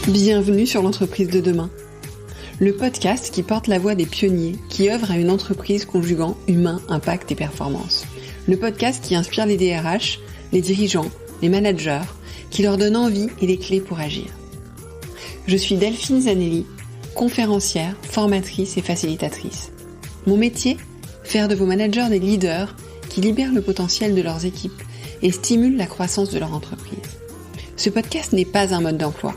Bienvenue sur l'entreprise de demain, le podcast qui porte la voix des pionniers qui œuvrent à une entreprise conjuguant humain, impact et performance. Le podcast qui inspire les DRH, les dirigeants, les managers, qui leur donne envie et les clés pour agir. Je suis Delphine Zanelli, conférencière, formatrice et facilitatrice. Mon métier ? Faire de vos managers des leaders qui libèrent le potentiel de leurs équipes et stimulent la croissance de leur entreprise. Ce podcast n'est pas un mode d'emploi.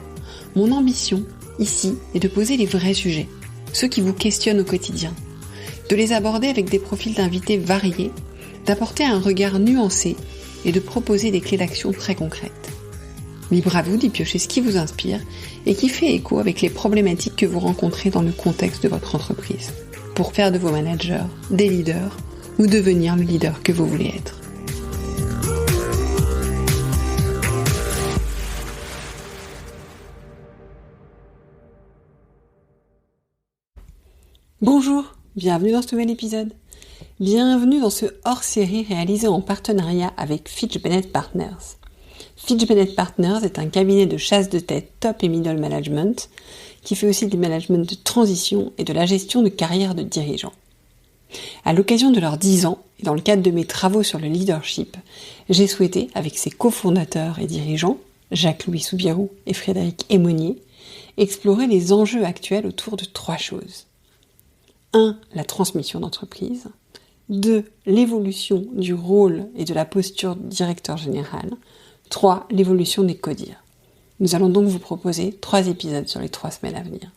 Mon ambition, ici, est de poser les vrais sujets, ceux qui vous questionnent au quotidien, de les aborder avec des profils d'invités variés, d'apporter un regard nuancé et de proposer des clés d'action très concrètes. Libre à vous d'y piocher ce qui vous inspire et qui fait écho avec les problématiques que vous rencontrez dans le contexte de votre entreprise, pour faire de vos managers des leaders ou devenir le leader que vous voulez être. Bonjour, bienvenue dans ce nouvel épisode. Bienvenue dans ce hors-série réalisé en partenariat avec Fitch Bennett Partners. Fitch Bennett Partners est un cabinet de chasse de tête top et middle management qui fait aussi du management de transition et de la gestion de carrière de dirigeants. À l'occasion de leurs 10 ans et dans le cadre de mes travaux sur le leadership, j'ai souhaité, avec ses cofondateurs et dirigeants, Jacques-Louis Soubirous et Frédéric Aymonier, explorer les enjeux actuels autour de 3 choses. 1. La transmission d'entreprise. 2. L'évolution du rôle et de la posture du directeur général. 3. L'évolution des CODIR. Nous allons donc vous proposer 3 épisodes sur les 3 semaines à venir.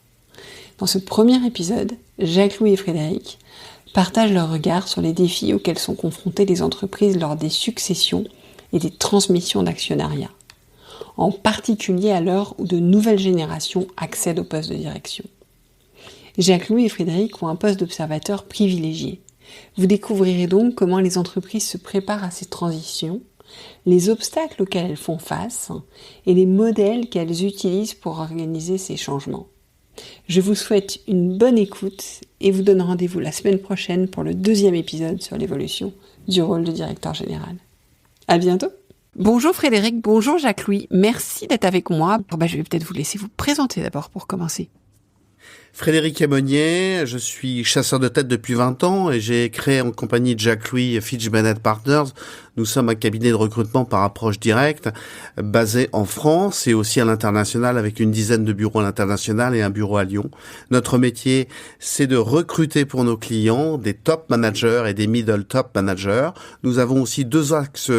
Dans ce premier épisode, Jacques-Louis et Frédéric partagent leur regard sur les défis auxquels sont confrontées les entreprises lors des successions et des transmissions d'actionnariat, en particulier à l'heure où de nouvelles générations accèdent au poste de direction. Jacques-Louis et Frédéric ont un poste d'observateur privilégié. Vous découvrirez donc comment les entreprises se préparent à ces transitions, les obstacles auxquels elles font face et les modèles qu'elles utilisent pour organiser ces changements. Je vous souhaite une bonne écoute et vous donne rendez-vous la semaine prochaine pour le 2e épisode sur l'évolution du rôle de directeur général. À bientôt. Bonjour Frédéric, bonjour Jacques-Louis, merci d'être avec moi. Je vais peut-être vous laisser vous présenter d'abord pour commencer. Frédéric Aymonier, je suis chasseur de tête depuis 20 ans et j'ai créé en compagnie de Jacques-Louis Fitch Bennett Partners. Nous sommes un cabinet de recrutement par approche directe, basé en France et aussi à l'international avec une dizaine de bureaux à l'international et un bureau à Lyon. Notre métier, c'est de recruter pour nos clients des top managers et des middle top managers. Nous avons aussi 2 axes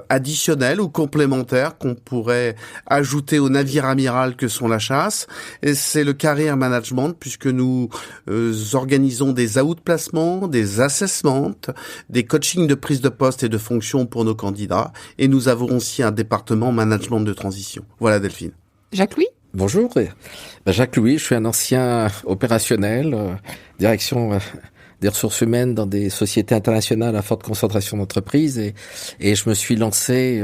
additionnels ou complémentaires qu'on pourrait ajouter au navire amiral que sont la chasse. Et c'est le career management puisque nous organisons des outplacements, des assessments, des coachings de prise de poste et de fonction pour nos candidats. Et nous avons aussi un département management de transition. Voilà Delphine. Jacques-Louis ? Bonjour, Jacques-Louis, je suis un ancien opérationnel, direction des ressources humaines dans des sociétés internationales à forte concentration d'entreprises et je me suis lancé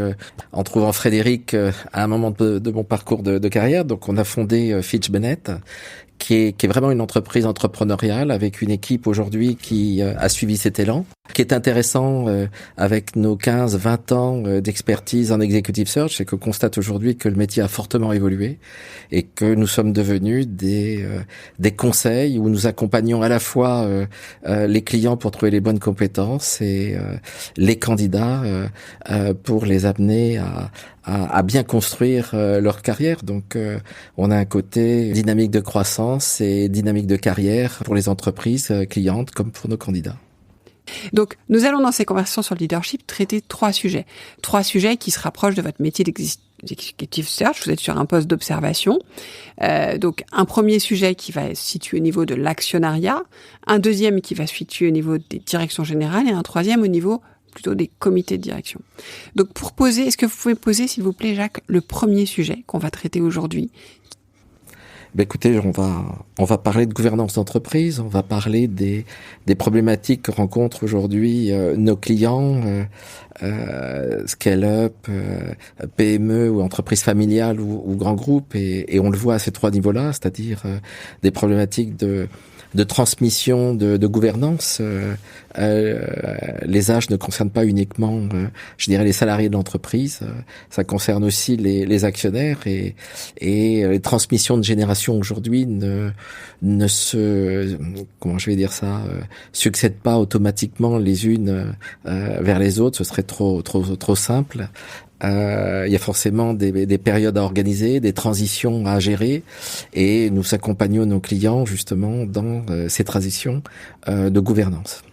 en trouvant Frédéric à un moment de mon parcours de carrière. Donc on a fondé Fitch Bennett qui est vraiment une entreprise entrepreneuriale avec une équipe aujourd'hui qui a suivi cet élan. Ce qui est intéressant avec nos 15-20 ans d'expertise en executive search, c'est qu'on constate aujourd'hui que le métier a fortement évolué et que nous sommes devenus des conseils où nous accompagnons à la fois les clients pour trouver les bonnes compétences et les candidats pour les amener à bien construire leur carrière. Donc on a un côté dynamique de croissance et dynamique de carrière pour les entreprises clientes comme pour nos candidats. Donc, nous allons dans ces conversations sur le leadership traiter 3 sujets. 3 sujets qui se rapprochent de votre métier d'executive search. Vous êtes sur un poste d'observation. Donc, un premier sujet qui va se situer au niveau de l'actionnariat, un deuxième qui va se situer au niveau des directions générales et un troisième au niveau plutôt des comités de direction. Donc, est-ce que vous pouvez poser, s'il vous plaît, Jacques, le premier sujet qu'on va traiter aujourd'hui ? Écoutez, on va parler de gouvernance d'entreprise, on va parler des problématiques que rencontrent aujourd'hui nos clients, scale-up, PME ou entreprises familiales ou grands groupes, et on le voit à ces 3 niveaux-là, c'est-à-dire des problématiques de de transmission de gouvernance. Les âges ne concernent pas uniquement, je dirais, les salariés de l'entreprise. Ça concerne aussi les actionnaires et les transmissions de génération aujourd'hui ne se, comment je vais dire ça, succèdent pas automatiquement les unes vers les autres. Ce serait trop simple. Il y a forcément des périodes à organiser, des transitions à gérer, et nous accompagnons nos clients justement dans ces transitions de gouvernance.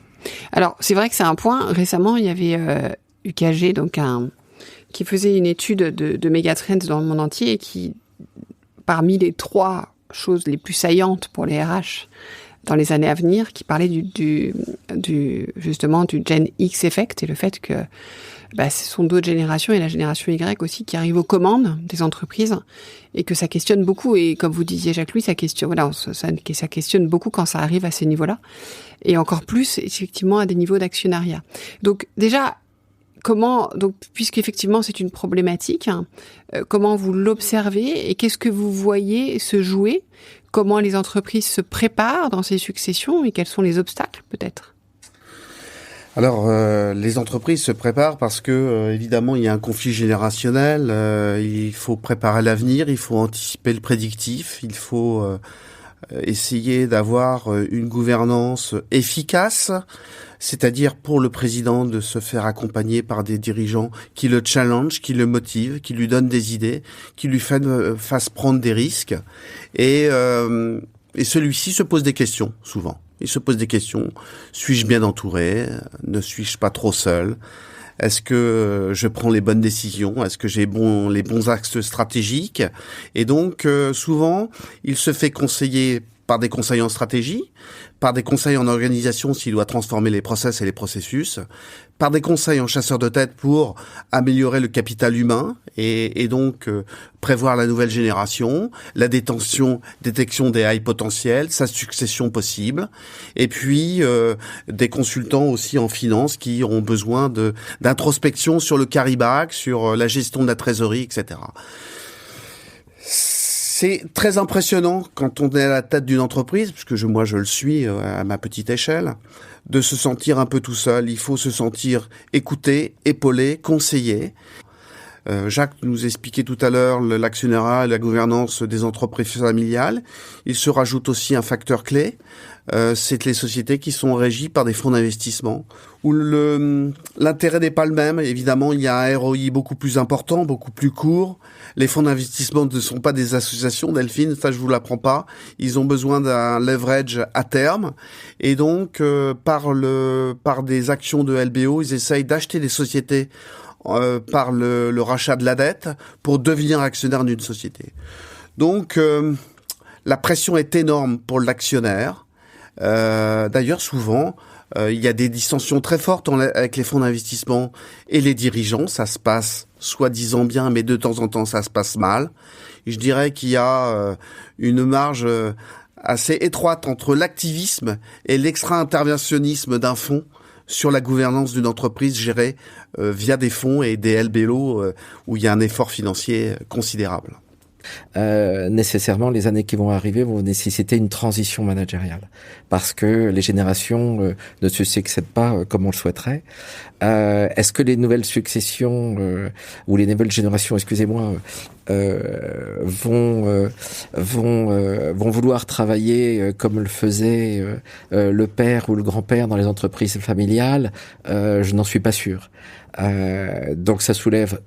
Alors, c'est vrai que c'est un point. Récemment, il y avait UKG, donc qui faisait une étude de mégatrends dans le monde entier et qui, parmi les 3 choses les plus saillantes pour les RH dans les années à venir, qui parlait justement du Gen X effect et le fait que ce sont d'autres générations et la génération Y aussi qui arrivent aux commandes des entreprises et que ça questionne beaucoup. Et comme vous disiez, Jacques-Louis, ça questionne beaucoup quand ça arrive à ces niveaux-là. Et encore plus, effectivement, à des niveaux d'actionnariat. Donc, déjà, puisqu'effectivement c'est une problématique, comment vous l'observez et qu'est-ce que vous voyez se jouer? Comment les entreprises se préparent dans ces successions et quels sont les obstacles, peut-être? Alors, les entreprises se préparent parce que, évidemment, il y a un conflit générationnel. Il faut préparer l'avenir, il faut anticiper le prédictif, il faut essayer d'avoir une gouvernance efficace, c'est-à-dire pour le président de se faire accompagner par des dirigeants qui le challenge, qui le motivent, qui lui donnent des idées, qui lui fassent prendre des risques. Et celui-ci se pose des questions, souvent. Il se pose des questions. Suis-je bien entouré? Ne suis-je pas trop seul? Est-ce que je prends les bonnes décisions? Est-ce que j'ai les bons axes stratégiques? Et donc, souvent, il se fait conseiller par des conseils en stratégie, par des conseils en organisation s'il doit transformer les process et les processus, par des conseils en chasseur de tête pour améliorer le capital humain et donc prévoir la nouvelle génération, la détection des high potentiels, sa succession possible, et puis des consultants aussi en finance qui ont besoin d'introspection sur le carry-back, sur la gestion de la trésorerie, etc. C'est très impressionnant quand on est à la tête d'une entreprise, puisque moi je le suis à ma petite échelle, de se sentir un peu tout seul. Il faut se sentir écouté, épaulé, conseillé. Jacques nous expliquait tout à l'heure l'actionnariat et la gouvernance des entreprises familiales. Il se rajoute aussi un facteur clé, c'est les sociétés qui sont régies par des fonds d'investissement, où l'intérêt n'est pas le même. Évidemment, il y a un ROI beaucoup plus important, beaucoup plus court. Les fonds d'investissement ne sont pas des associations, Delphine, ça je vous l'apprends pas. Ils ont besoin d'un leverage à terme. Et donc, par des actions de LBO, ils essayent d'acheter des sociétés par le rachat de la dette pour devenir actionnaire d'une société. Donc, la pression est énorme pour l'actionnaire. D'ailleurs, souvent, il y a des dissensions très fortes avec les fonds d'investissement et les dirigeants. Ça se passe soi-disant bien, mais de temps en temps, ça se passe mal. Et je dirais qu'il y a une marge assez étroite entre l'activisme et l'extra-interventionnisme d'un fonds sur la gouvernance d'une entreprise gérée via des fonds et des LBO où il y a un effort financier considérable. Nécessairement, les années qui vont arriver vont nécessiter une transition managériale parce que les générations ne se succèdent pas comme on le souhaiterait. Est-ce que les nouvelles successions ou les nouvelles générations, vont vouloir travailler comme le faisait le père ou le grand-père dans les entreprises familiales? Je n'en suis pas sûr. Donc ça soulève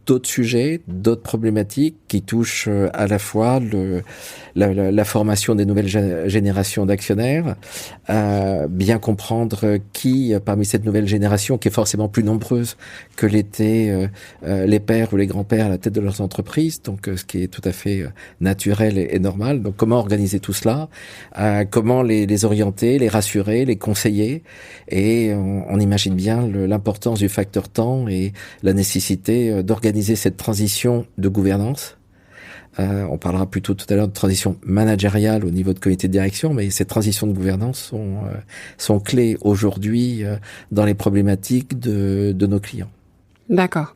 d'autres sujets, d'autres problématiques qui touchent à la fois la formation des nouvelles générations d'actionnaires, bien comprendre qui, parmi cette nouvelle génération, qui est forcément plus nombreuse que l'étaient les pères ou les grands-pères à la tête de leurs entreprises, donc ce qui est tout à fait naturel et normal. Donc comment organiser tout cela, comment les orienter, les rassurer, les conseiller, et on imagine bien l'importance du facteur temps et la nécessité d'organiser cette transition de gouvernance. On parlera plutôt tout à l'heure de transition managériale au niveau de comité de direction, mais ces transitions de gouvernance sont clés aujourd'hui dans les problématiques de nos clients. D'accord.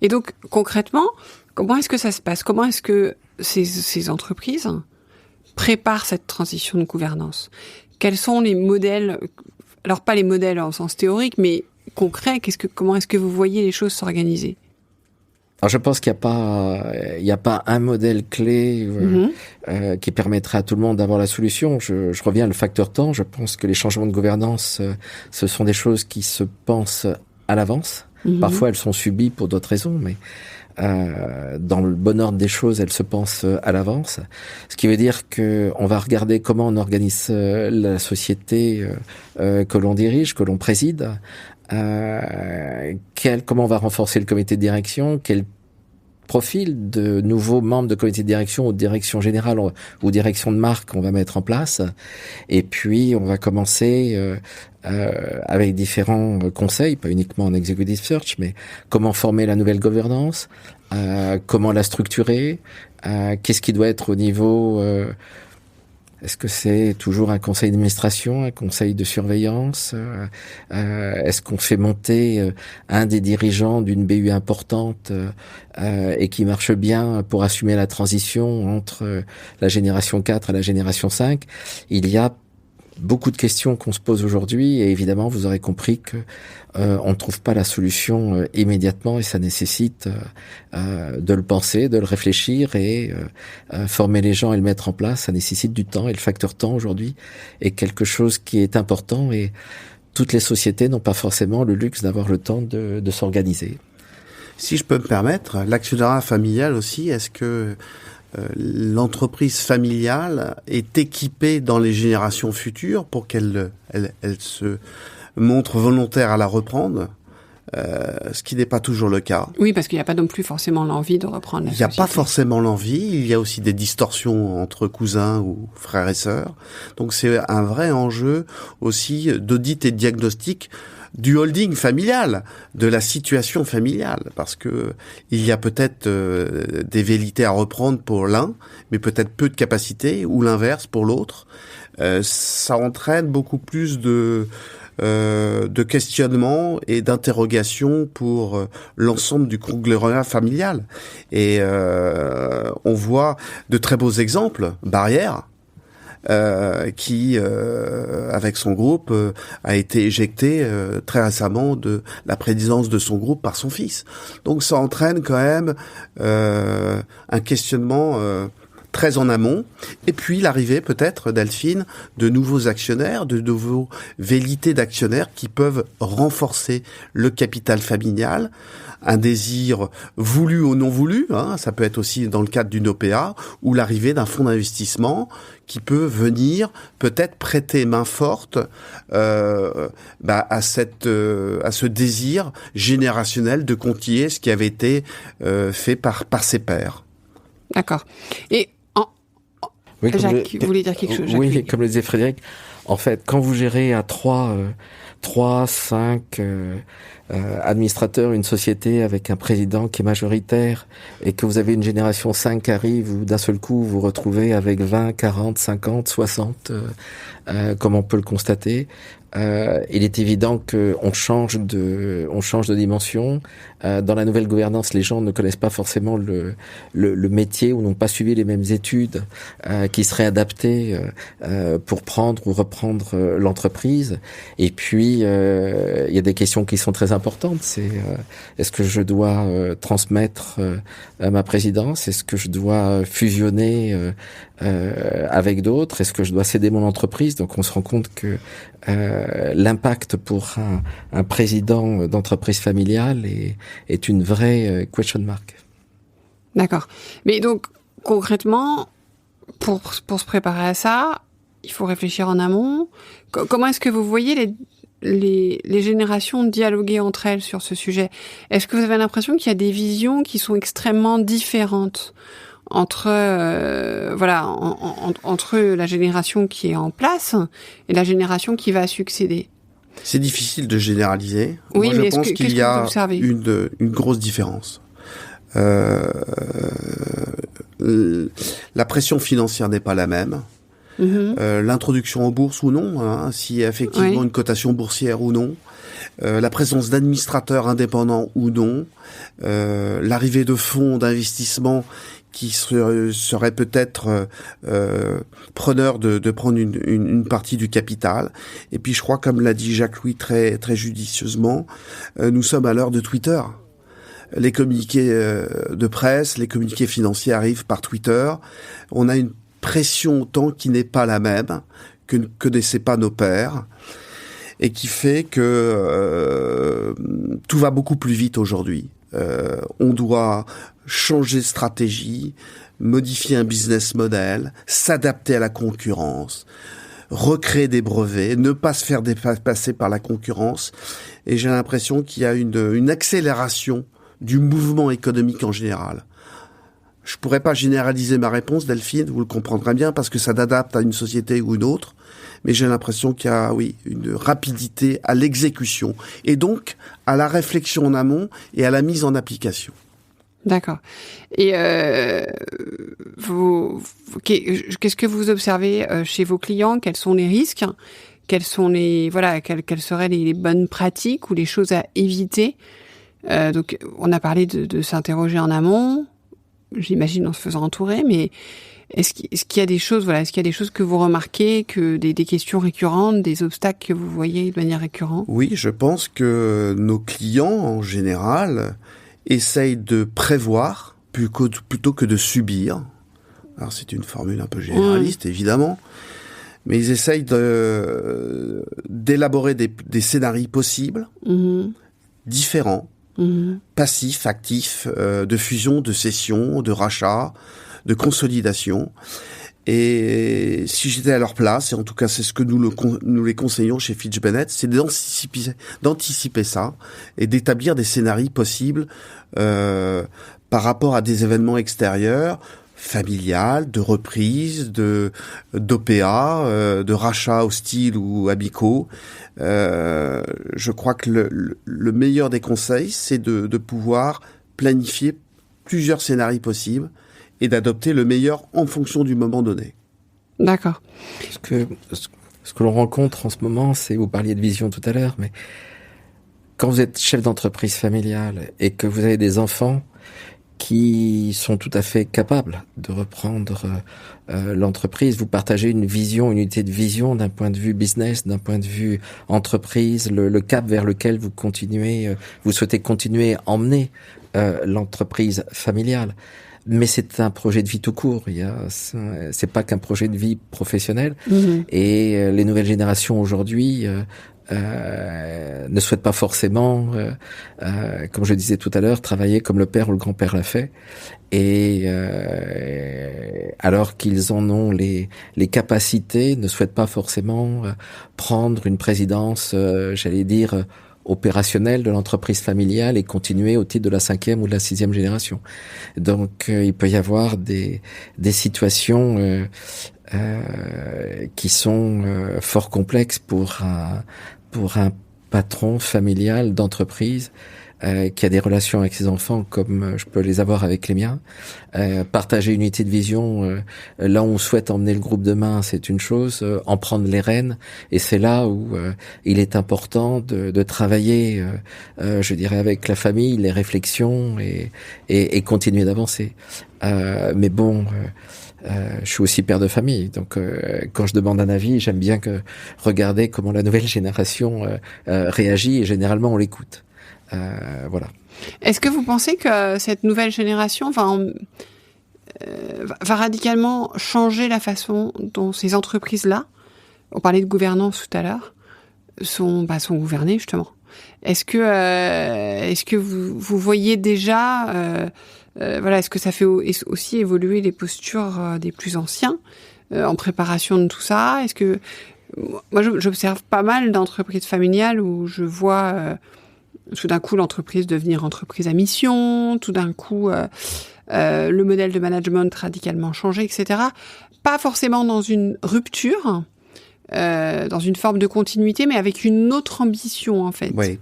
Et donc, concrètement, comment est-ce que ça se passe? Comment est-ce que ces entreprises prépare cette transition de gouvernance? Quels sont les modèles, alors pas les modèles en sens théorique, mais concrets, comment est-ce que vous voyez les choses s'organiser? Alors je pense qu'il n'y a pas un modèle clé qui permettra à tout le monde d'avoir la solution. Je reviens au facteur temps. Je pense que les changements de gouvernance, ce sont des choses qui se pensent à l'avance. Parfois, elles sont subies pour d'autres raisons, mais dans le bon ordre des choses, elles se pensent à l'avance. Ce qui veut dire que on va regarder comment on organise la société que l'on dirige, que l'on préside. Comment on va renforcer le comité de direction, quel profil de nouveaux membres de comité de direction ou de direction générale ou direction de marque on va mettre en place. Et puis, on va commencer avec différents conseils, pas uniquement en executive search, mais comment former la nouvelle gouvernance, comment la structurer, qu'est-ce qui doit être au niveau... Est-ce que c'est toujours un conseil d'administration, un conseil de surveillance? Est-ce qu'on fait monter un des dirigeants d'une BU importante et qui marche bien pour assumer la transition entre la génération 4 et la génération 5? Il y a beaucoup de questions qu'on se pose aujourd'hui et évidemment, vous aurez compris que on ne trouve pas la solution immédiatement et ça nécessite de le penser, de le réfléchir et former les gens et le mettre en place. Ça nécessite du temps et le facteur temps aujourd'hui est quelque chose qui est important et toutes les sociétés n'ont pas forcément le luxe d'avoir le temps de s'organiser. Si je peux me permettre, l'actionnariat familial aussi, est-ce que l'entreprise familiale est équipée dans les générations futures pour qu'elle se montre volontaire à la reprendre, ce qui n'est pas toujours le cas. Oui, parce qu'il n'y a pas non plus forcément l'envie de reprendre la société. Il n'y a pas forcément l'envie, il y a aussi des distorsions entre cousins ou frères et sœurs. Donc c'est un vrai enjeu aussi d'audit et de diagnostic du holding familial, de la situation familiale, parce que il y a peut-être des velléités à reprendre pour l'un, mais peut-être peu de capacité, ou l'inverse pour l'autre. Ça entraîne beaucoup plus de questionnements et d'interrogations pour l'ensemble du conglomérat familial. Et on voit de très beaux exemples, Barrière, qui, avec son groupe, a été éjecté très récemment de la présidence de son groupe par son fils. Donc ça entraîne quand même un questionnement très en amont, et puis l'arrivée peut-être, Delphine, de nouveaux actionnaires, de nouveaux velléités d'actionnaires qui peuvent renforcer le capital familial, un désir voulu ou non voulu, ça peut être aussi dans le cadre d'une OPA, ou l'arrivée d'un fonds d'investissement qui peut venir peut-être prêter main forte à ce désir générationnel de continuer ce qui avait été fait par ses pairs. D'accord. Et oui, Jacques, vous voulez dire quelque chose? Oui, comme le disait Frédéric, en fait, quand vous gérez à 5 administrateurs une société avec un président qui est majoritaire et que vous avez une génération 5 qui arrive où d'un seul coup vous vous retrouvez avec 20, 40, 50, 60, comme on peut le constater, il est évident que on change de dimension. Dans la nouvelle gouvernance, les gens ne connaissent pas forcément le métier ou n'ont pas suivi les mêmes études qui seraient adaptées pour prendre ou reprendre l'entreprise. Et puis il y a des questions qui sont très importantes. C'est est-ce que je dois transmettre ma présidence? Est-ce que je dois fusionner avec d'autres? Est-ce que je dois céder mon entreprise? Donc on se rend compte que l'impact pour un président d'entreprise familiale est une vraie question mark. D'accord. Mais donc, concrètement, pour se préparer à ça, il faut réfléchir en amont. Comment est-ce que vous voyez les générations dialoguer entre elles sur ce sujet? Est-ce que vous avez l'impression qu'il y a des visions qui sont extrêmement différentes entre entre la génération qui est en place et la génération qui va succéder? C'est difficile de généraliser. Oui, moi, mais je pense qu'il y a une grosse différence. La pression financière n'est pas la même. L'introduction en bourse ou non, si effectivement une cotation boursière ou non, la présence d'administrateurs indépendants ou non, l'arrivée de fonds d'investissement qui serait peut-être preneur de prendre une partie du capital. Et puis je crois, comme l'a dit Jacques-Louis très très judicieusement, nous sommes à l'heure de Twitter. Les communiqués de presse, les communiqués financiers arrivent par Twitter. On a une pression au temps qui n'est pas la même que ne connaissaient pas nos pères, et qui fait que tout va beaucoup plus vite aujourd'hui. On doit changer de stratégie, modifier un business model, s'adapter à la concurrence, recréer des brevets, ne pas se faire dépasser par la concurrence. Et j'ai l'impression qu'il y a une accélération du mouvement économique en général. Je pourrais pas généraliser ma réponse, Delphine, vous le comprendrez bien, parce que ça s'adapte à une société ou une autre. Mais j'ai l'impression qu'il y a, oui, une rapidité à l'exécution. Et donc, à la réflexion en amont et à la mise en application. D'accord. Et qu'est-ce que vous observez chez vos clients? Quels sont les risques? Quelles seraient les bonnes pratiques ou les choses à éviter? Donc, on a parlé de s'interroger en amont, j'imagine en se faisant entourer, mais est-ce qu'il y a des choses, est-ce qu'il y a des choses que vous remarquez, que des questions récurrentes, des obstacles que vous voyez de manière récurrente? Oui, je pense que nos clients, en général, essayent de prévoir plutôt que de subir. Alors, c'est une formule un peu généraliste, évidemment, mais ils essayent d'élaborer des scénarios possibles, différents, passifs, actifs, de fusion, de cession, de rachat, de consolidation. Et si j'étais à leur place, et en tout cas c'est ce que nous les conseillons chez Fitch Bennett, c'est d'anticiper ça et d'établir des scénarios possibles par rapport à des événements extérieurs, familiales, de reprise, d'OPA, de rachats hostiles ou amicaux. Je crois que le meilleur des conseils, c'est de pouvoir planifier plusieurs scénarios possibles et d'adopter le meilleur en fonction du moment donné. D'accord. Ce que l'on rencontre en ce moment, c'est, vous parliez de vision tout à l'heure, mais quand vous êtes chef d'entreprise familiale et que vous avez des enfants qui sont tout à fait capables de reprendre l'entreprise, vous partagez une vision, une unité de vision d'un point de vue business, d'un point de vue entreprise, le cap vers lequel vous souhaitez continuer à emmener l'entreprise familiale. Mais c'est un projet de vie tout court. C'est pas qu'un projet de vie professionnel. Et les nouvelles générations aujourd'hui ne souhaitent pas forcément, comme je disais tout à l'heure, travailler comme le père ou le grand-père l'a fait. Et alors qu'ils en ont les capacités, ne souhaitent pas forcément prendre une présidence, j'allais dire, opérationnel de l'entreprise familiale et continuer au titre de la 5e ou de la 6e génération. Donc il peut y avoir des situations qui sont fort complexes pour un patron familial d'entreprise qui a des relations avec ses enfants comme je peux les avoir avec les miens. Partager une unité de vision, là où on souhaite emmener le groupe demain, c'est une chose, en prendre les rênes, et c'est là où il est important de travailler, je dirais, avec la famille, les réflexions et continuer d'avancer. Mais bon, je suis aussi père de famille, donc quand je demande un avis, j'aime bien regarder comment la nouvelle génération réagit, et généralement on l'écoute. Voilà. Est-ce que vous pensez que cette nouvelle génération va radicalement changer la façon dont ces entreprises-là, on parlait de gouvernance tout à l'heure, sont gouvernées justement? Est-ce que vous voyez déjà, est-ce que ça fait aussi évoluer les postures des plus anciens en préparation de tout ça? Est-ce que moi j'observe pas mal d'entreprises familiales où je vois tout d'un coup l'entreprise devenir entreprise à mission, tout d'un coup le modèle de management radicalement changé, etc. Pas forcément dans une rupture, dans une forme de continuité, mais avec une autre ambition en fait. Oui.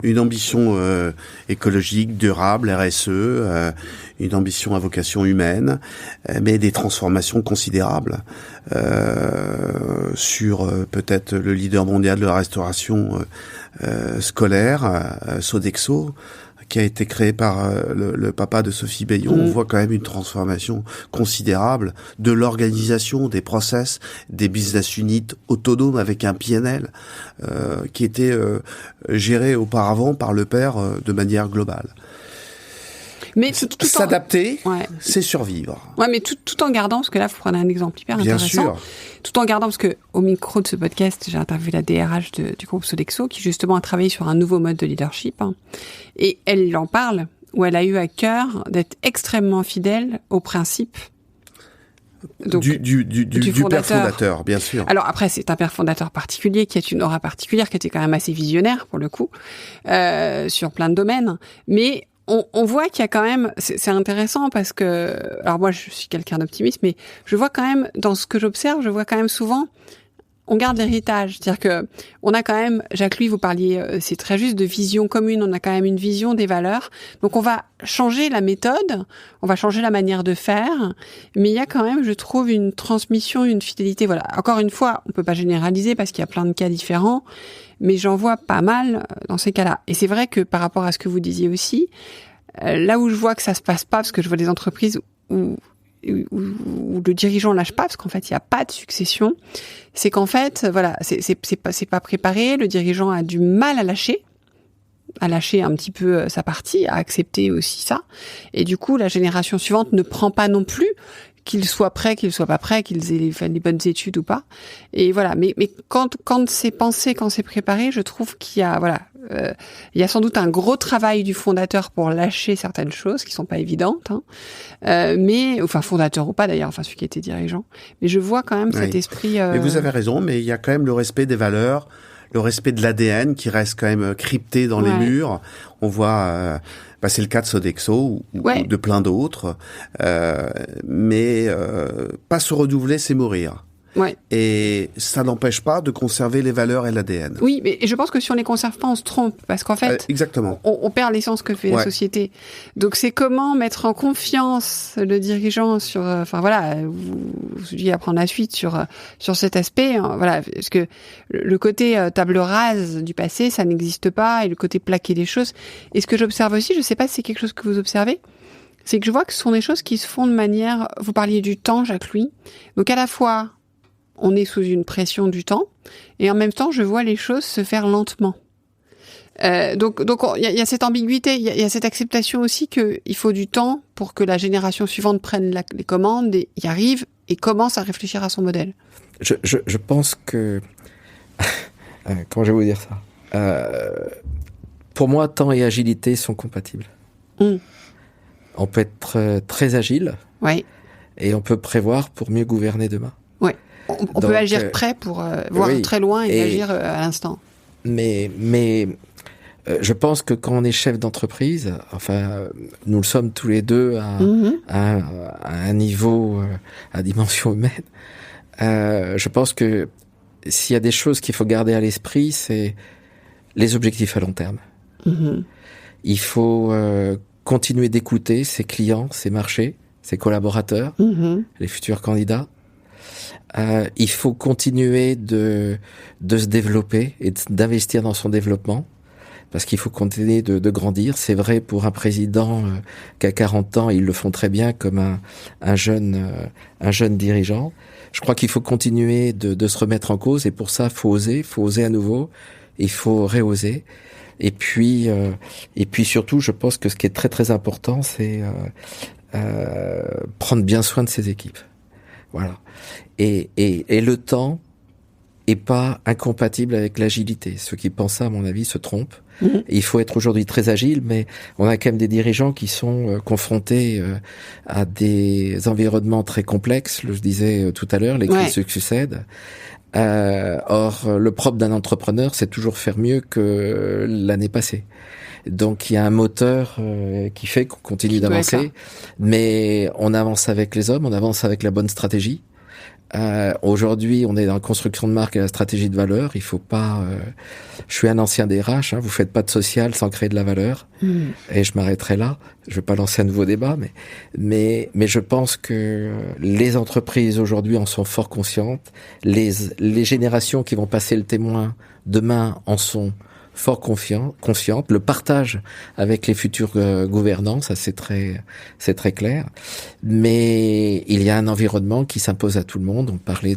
Une ambition écologique, durable, RSE, une ambition à vocation humaine, mais des transformations considérables sur peut-être le leader mondial de la restauration scolaire, Sodexo, qui a été créé par le papa de Sophie Bayon, on voit quand même une transformation considérable de l'organisation, des process, des business units autonomes avec un PNL qui était géré auparavant par le père de manière globale. Mais tout s'adapter, c'est survivre. Ouais, mais tout en gardant, parce que là, vous prenez un exemple hyper intéressant. Bien sûr. Tout en gardant, parce que au micro de ce podcast, j'ai interviewé la DRH du groupe Sodexo, qui justement a travaillé sur un nouveau mode de leadership. Et elle en parle, où elle a eu à cœur d'être extrêmement fidèle aux principes. Donc, du père fondateur, bien sûr. Alors après, c'est un père fondateur particulier qui a une aura particulière, qui était quand même assez visionnaire pour le coup, sur plein de domaines. Mais on voit qu'il y a quand même, c'est intéressant parce que, alors moi je suis quelqu'un d'optimiste, mais je vois quand même, dans ce que j'observe, je vois quand même souvent, on garde l'héritage. C'est-à-dire que, on a quand même, Jacques-Louis, vous parliez, c'est très juste, de vision commune, on a quand même une vision des valeurs. Donc on va changer la méthode, on va changer la manière de faire, mais il y a quand même, je trouve, une transmission, une fidélité. Voilà. Encore une fois, on peut pas généraliser parce qu'il y a plein de cas différents, mais j'en vois pas mal dans ces cas-là. Et c'est vrai que par rapport à ce que vous disiez aussi, là où je vois que ça se passe pas, parce que je vois des entreprises où le dirigeant lâche pas, parce qu'en fait il n'y a pas de succession, c'est qu'en fait voilà, c'est pas préparé, le dirigeant a du mal à lâcher un petit peu sa partie, à accepter aussi ça, et du coup la génération suivante ne prend pas non plus, qu'il soit prêt, qu'il soit pas prêt, qu'ils aient fait les bonnes études ou pas. Et voilà. Mais quand c'est pensé, quand c'est préparé, je trouve qu'il y a, il y a sans doute un gros travail du fondateur pour lâcher certaines choses qui sont pas évidentes, mais, enfin, fondateur ou pas d'ailleurs, enfin, celui qui était dirigeant. Mais je vois quand même cet esprit, Mais vous avez raison, mais il y a quand même le respect des valeurs, le respect de l'ADN qui reste quand même crypté dans les murs. On voit, c'est le cas de Sodexo ou de plein d'autres, mais pas se renouveler, c'est mourir. Ouais. Et ça n'empêche pas de conserver les valeurs et l'ADN. Oui, mais je pense que si on les conserve pas, on se trompe. Parce qu'en fait, exactement. On perd l'essence que fait la société. Donc c'est comment mettre en confiance le dirigeant sur, vous lui apprendre la suite sur cet aspect. Voilà, parce que le côté table rase du passé, ça n'existe pas, et le côté plaquer les choses. Et ce que j'observe aussi, je sais pas si c'est quelque chose que vous observez, c'est que je vois que ce sont des choses qui se font de manière, vous parliez du temps, Jacques-Louis. Donc à la fois, on est sous une pression du temps, et en même temps, je vois les choses se faire lentement. Donc, il y a cette ambiguïté, il y a cette acceptation aussi qu'il faut du temps pour que la génération suivante prenne les commandes et y arrive et commence à réfléchir à son modèle. Je pense que comment je vais vous dire ça, pour moi, temps et agilité sont compatibles. On peut être très agile, et on peut prévoir pour mieux gouverner demain. On peut agir près pour voir très loin et agir à l'instant. Mais je pense que quand on est chef d'entreprise, enfin, nous le sommes tous les deux à un niveau, à dimension humaine, je pense que s'il y a des choses qu'il faut garder à l'esprit, c'est les objectifs à long terme. Il faut continuer d'écouter ses clients, ses marchés, ses collaborateurs, les futurs candidats. Il faut continuer de se développer et d'investir dans son développement, parce qu'il faut continuer de grandir. C'est vrai pour un président qui a 40 ans, ils le font très bien comme un jeune dirigeant. Je crois qu'il faut continuer de se remettre en cause, et pour ça, faut oser à nouveau, il faut réoser. Et puis surtout, je pense que ce qui est très très important, c'est prendre bien soin de ses équipes. Voilà. Et le temps est pas incompatible avec l'agilité. Ceux qui pensent ça, à mon avis, se trompent. Il faut être aujourd'hui très agile, mais on a quand même des dirigeants qui sont confrontés à des environnements très complexes. Je disais tout à l'heure, les crises se succèdent. Or, le propre d'un entrepreneur, c'est toujours faire mieux que l'année passée. Donc, il y a un moteur qui fait qu'on continue d'avancer, mais on avance avec les hommes, on avance avec la bonne stratégie. Aujourd'hui, on est dans la construction de marque et la stratégie de valeur. Il faut pas. Je suis un ancien DRH. Vous faites pas de social sans créer de la valeur. Et je m'arrêterai là. Je vais pas lancer un nouveau débat, mais je pense que les entreprises aujourd'hui en sont fort conscientes. Les générations qui vont passer le témoin demain en sont fort consciente, le partage avec les futurs gouvernants, ça c'est très clair. Mais il y a un environnement qui s'impose à tout le monde. On parlait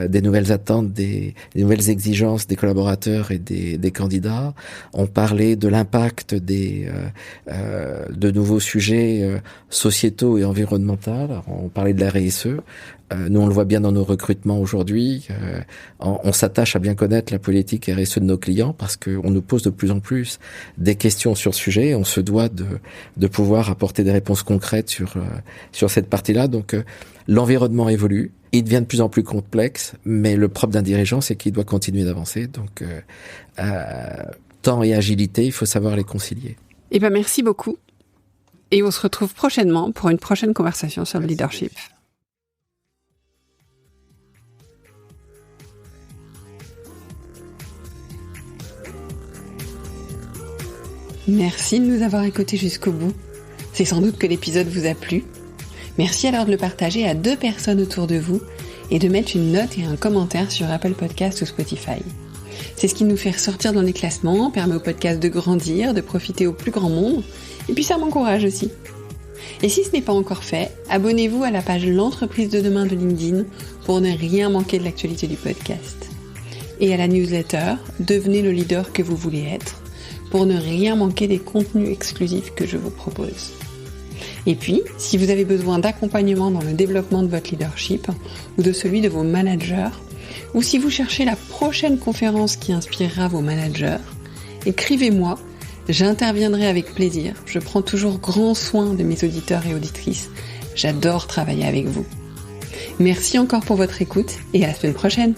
des nouvelles attentes, des nouvelles exigences des collaborateurs et des candidats. On parlait de l'impact de nouveaux sujets sociétaux et environnementaux. On parlait de la RSE. Nous, on le voit bien dans nos recrutements aujourd'hui. On s'attache à bien connaître la politique RSE de nos clients parce qu'on nous pose de plus en plus des questions sur ce sujet. On se doit de pouvoir apporter des réponses concrètes sur cette partie-là. Donc, l'environnement évolue. Il devient de plus en plus complexe, mais le propre d'un dirigeant, c'est qu'il doit continuer d'avancer. Donc, temps et agilité, il faut savoir les concilier. Eh ben, merci beaucoup. Et on se retrouve prochainement pour une prochaine conversation sur le leadership. Merci de nous avoir écoutés jusqu'au bout. C'est sans doute que l'épisode vous a plu. Merci alors de le partager à 2 personnes autour de vous et de mettre une note et un commentaire sur Apple Podcasts ou Spotify. C'est ce qui nous fait ressortir dans les classements, permet au podcast de grandir, de profiter au plus grand monde, et puis ça m'encourage aussi. Et si ce n'est pas encore fait, abonnez-vous à la page L'entreprise de demain de LinkedIn pour ne rien manquer de l'actualité du podcast. Et à la newsletter, devenez le leader que vous voulez être, pour ne rien manquer des contenus exclusifs que je vous propose. Et puis, si vous avez besoin d'accompagnement dans le développement de votre leadership ou de celui de vos managers, ou si vous cherchez la prochaine conférence qui inspirera vos managers, écrivez-moi, j'interviendrai avec plaisir. Je prends toujours grand soin de mes auditeurs et auditrices. J'adore travailler avec vous. Merci encore pour votre écoute et à la semaine prochaine.